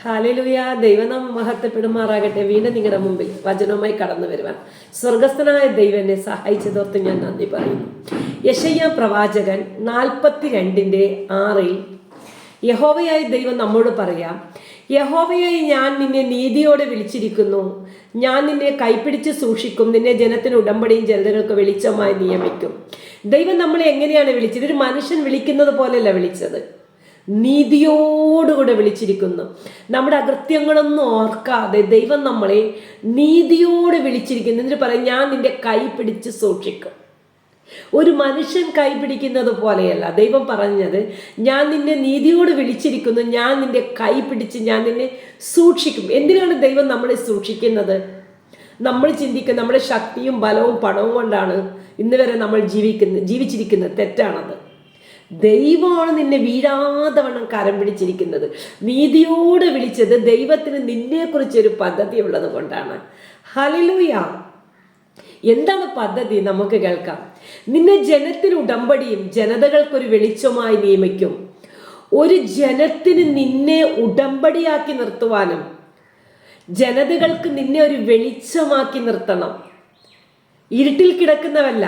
Hallelujah. ദൈവനാമം മഹത്വപ്പെടുമാറാകട്ടെ. വീണ്ടും നിങ്ങളുടെ മുമ്പിൽ വചനവുമായി കടന്നു വരുവാൻ സ്വർഗസ്ഥനായ ദൈവം എന്നെ സഹായിച്ചതോർത്ത് ഞാൻ നന്ദി പറയുന്നു. യെശയ്യാ പ്രവാചകൻ 42:6 യഹോവയായ ദൈവം നമ്മോട് പറയാം, യഹോവയായി ഞാൻ നിന്നെ നീതിയോടെ വിളിച്ചിരിക്കുന്നു, ഞാൻ നിന്നെ കൈപ്പിടിച്ച് സൂക്ഷിക്കും, നിന്നെ ജനത്തിന് ഉടമ്പടിയും ജനതകൾക്ക് വെളിച്ചമായി നിയമിക്കും. ദൈവം നമ്മളെ എങ്ങനെയാണ് വിളിച്ചത്? ഒരു മനുഷ്യൻ വിളിക്കുന്നത് പോലെയല്ല വിളിച്ചത്, നീതിയോടുകൂടെ വിളിച്ചിരിക്കുന്നു. നമ്മുടെ അകൃത്യങ്ങളൊന്നും ഓർക്കാതെ ദൈവം നമ്മളെ നീതിയോടെ വിളിച്ചിരിക്കുന്നു. എന്നിട്ട് പറയും, ഞാൻ നിന്റെ കൈ പിടിച്ച് സൂക്ഷിക്കും. ഒരു മനുഷ്യൻ കൈ പിടിക്കുന്നത് പോലെയല്ല ദൈവം പറഞ്ഞത്. ഞാൻ നിന്നെ നീതിയോട് വിളിച്ചിരിക്കുന്നു, ഞാൻ നിന്റെ കൈ പിടിച്ച് ഞാൻ നിന്നെ സൂക്ഷിക്കും. എന്തിനാണ് ദൈവം നമ്മളെ സൂക്ഷിക്കുന്നത്? നമ്മൾ ചിന്തിക്കുന്ന നമ്മുടെ ശക്തിയും ബലവും പണവും കൊണ്ടാണ് ഇന്ന് വരെ നമ്മൾ ജീവിച്ചിരിക്കുന്നത്. തെറ്റാണത്. ദൈവമാണ് നിന്നെ വീഴാതെ വണ്ണം കരം പിടിച്ചിരിക്കുന്നത്. നീതിയോട് വിളിച്ചത് ദൈവത്തിന് നിന്നെക്കുറിച്ചൊരു പദ്ധതി ഉള്ളത് കൊണ്ടാണ്. ഹല്ലേലൂയ. എന്താണ് പദ്ധതി? നമുക്ക് കേൾക്കാം. നിന്നെ ജനത്തിന് ഉടമ്പടിയും ജനതകൾക്കൊരു വെളിച്ചമായി നിയമിക്കും. ഒരു ജനത്തിന് നിന്നെ ഉടമ്പടിയാക്കി നിർത്തുവാനും ജനതകൾക്ക് നിന്നെ ഒരു വെളിച്ചമാക്കി നിർത്തണം. ഇരുട്ടിൽ കിടക്കുന്നവല്ല,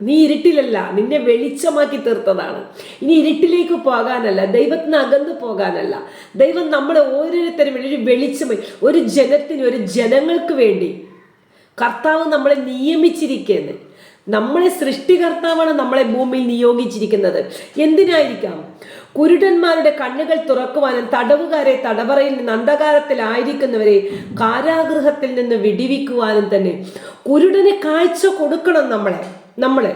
നീ ഇരുട്ടിലല്ല, നിന്നെ വെളിച്ചമാക്കി തീർത്തതാണ്. ഇനി ഇരുട്ടിലേക്ക് പോകാനല്ല, ദൈവത്തിന് അകന്നു പോകാനല്ല. ദൈവം നമ്മളെ ഓരോരുത്തരും ഒരു വെളിച്ചമായി, ഒരു ജനത്തിന്, ഒരു ജനങ്ങൾക്ക് വേണ്ടി കർത്താവ് നമ്മളെ നിയമിച്ചിരിക്കുന്നത്. നമ്മളെ സൃഷ്ടികർത്താവാണ് നമ്മളെ ഭൂമിയിൽ നിയോഗിച്ചിരിക്കുന്നത്. എന്തിനായിരിക്കാം? കുരുടന്മാരുടെ കണ്ണുകൾ തുറക്കുവാനും തടവുകാരെ തടവറയിൽ നിന്ന്, അന്ധകാരത്തിലായിരിക്കുന്നവരെ കാരാഗൃഹത്തിൽ നിന്ന് വിടിവിക്കുവാനും തന്നെ. കുരുടന് കാഴ്ച കൊടുക്കണം. നമ്മളെ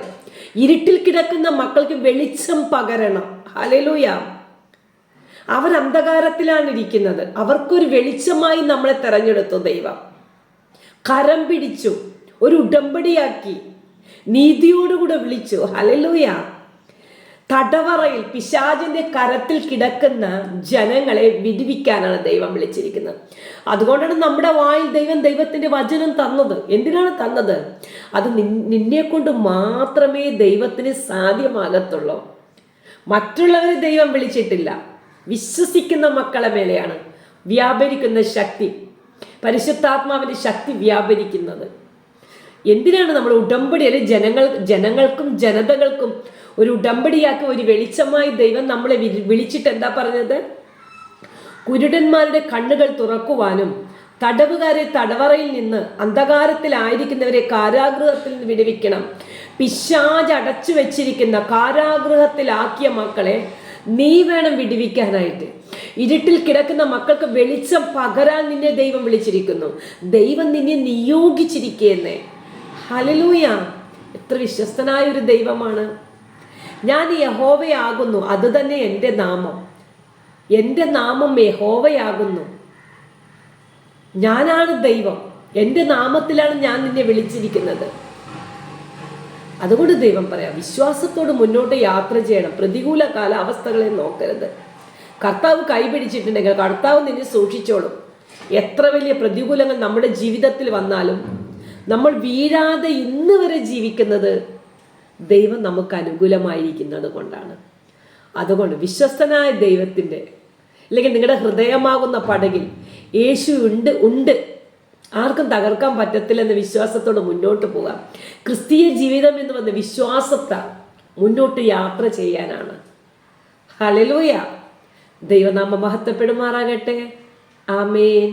ഇരുട്ടിൽ കിടക്കുന്ന മക്കൾക്ക് വെളിച്ചം പകരണം. ഹല്ലേലൂയ. അവർ അന്ധകാരത്തിലാണ് ഇരിക്കുന്നത്, അവർക്കൊരു വെളിച്ചമായി നമ്മളെ തെരഞ്ഞെടുത്തു. ദൈവം കരം പിടിച്ചു, ഒരു ഉടമ്പടിയാക്കി, നീതിയോടുകൂടെ വിളിച്ചു. ഹല്ലേലൂയ. തടവറയിൽ പിശാചിന്റെ കരത്തിൽ കിടക്കുന്ന ജനങ്ങളെ വിടുവിക്കാനാണ് ദൈവം വിളിച്ചിരിക്കുന്നത്. അതുകൊണ്ടാണ് നമ്മുടെ വായിൽ ദൈവത്തിന്റെ വചനം തന്നത്. എന്തിനാണ് തന്നത്? അത് നിന്നെ കൊണ്ട് മാത്രമേ ദൈവത്തിന് സാധ്യമാകത്തുള്ളൂ. മറ്റുള്ളവരെ ദൈവം വിളിച്ചിട്ടില്ല. വിശ്വസിക്കുന്ന മക്കളെ മേലെയാണ് വ്യാപരിക്കുന്ന ശക്തി, പരിശുദ്ധാത്മാവിന്റെ ശക്തി വ്യാപരിക്കുന്നത്. എന്തിനാണ് നമ്മൾ ഉടമ്പടി? അല്ലെ ജനങ്ങൾക്കും ജനതകൾക്കും ഒരു ഉടമ്പടിയാക്കി, ഒരു വെളിച്ചമായി ദൈവം നമ്മളെ വിളിച്ചിട്ട് എന്താ പറഞ്ഞത്? കുരുടന്മാരുടെ കണ്ണുകൾ തുറക്കുവാനും തടവുകാരെ തടവറയിൽ നിന്ന്, അന്ധകാരത്തിലായിരിക്കുന്നവരെ കാരാഗൃഹത്തിൽ നിന്ന് വിടുവിക്കണം. പിശാച് അടച്ചു വെച്ചിരിക്കുന്ന കാരാഗൃഹത്തിലാക്കിയ മക്കളെ നീ വേണം വിടുവിക്കാനായിട്ട്. ഇരുട്ടിൽ കിടക്കുന്ന മക്കൾക്ക് വെളിച്ചം പകരാൻ നിന്നെ ദൈവം വിളിച്ചിരിക്കുന്നു. ദൈവം നിന്നെ നിയോഗിച്ചിരിക്കുന്നേ. ഹല്ലേലൂയ. എത്ര വിശ്വസ്തനായ ഒരു ദൈവമാണ്. ഞാൻ യഹോവയാകുന്നു, അത് തന്നെ എൻ്റെ നാമം. എൻ്റെ നാമം യഹോവയാകുന്നു. ഞാനാണ് ദൈവം. എൻ്റെ നാമത്തിലാണ് ഞാൻ നിന്നെ വിളിച്ചിരിക്കുന്നത്. അതുകൊണ്ട് ദൈവം പറയാം, വിശ്വാസത്തോട് മുന്നോട്ട് യാത്ര ചെയ്യണം. പ്രതികൂല കാലാവസ്ഥകളെ നോക്കരുത്. കർത്താവ് കൈപിടിച്ചിട്ടുണ്ടെങ്കിൽ കർത്താവ് നിന്നെ സൂക്ഷിച്ചോളും. എത്ര വലിയ പ്രതികൂലങ്ങൾ നമ്മുടെ ജീവിതത്തിൽ വന്നാലും നമ്മൾ വീഴാതെ ഇന്ന് വരെ ജീവിക്കുന്നത് ദൈവം നമുക്ക് അനുകൂലമായിരിക്കുന്നത് കൊണ്ടാണ്. അതുകൊണ്ട് വിശ്വസ്തനായ ദൈവത്തിൻ്റെ, അല്ലെങ്കിൽ നിങ്ങളുടെ ഹൃദയമാകുന്ന പടകിൽ യേശു ഉണ്ട്, ആർക്കും തകർക്കാൻ പറ്റത്തില്ലെന്ന വിശ്വാസത്തോട് മുന്നോട്ട് പോകാം. ക്രിസ്തീയ ജീവിതം എന്ന് പറഞ്ഞ വിശ്വാസത്തെ മുന്നോട്ട് യാത്ര ചെയ്യാനാണ്. ഹല്ലേലൂയ. ദൈവനാമം മഹത്വപ്പെടുമാറാകട്ടെ. ആമേൻ.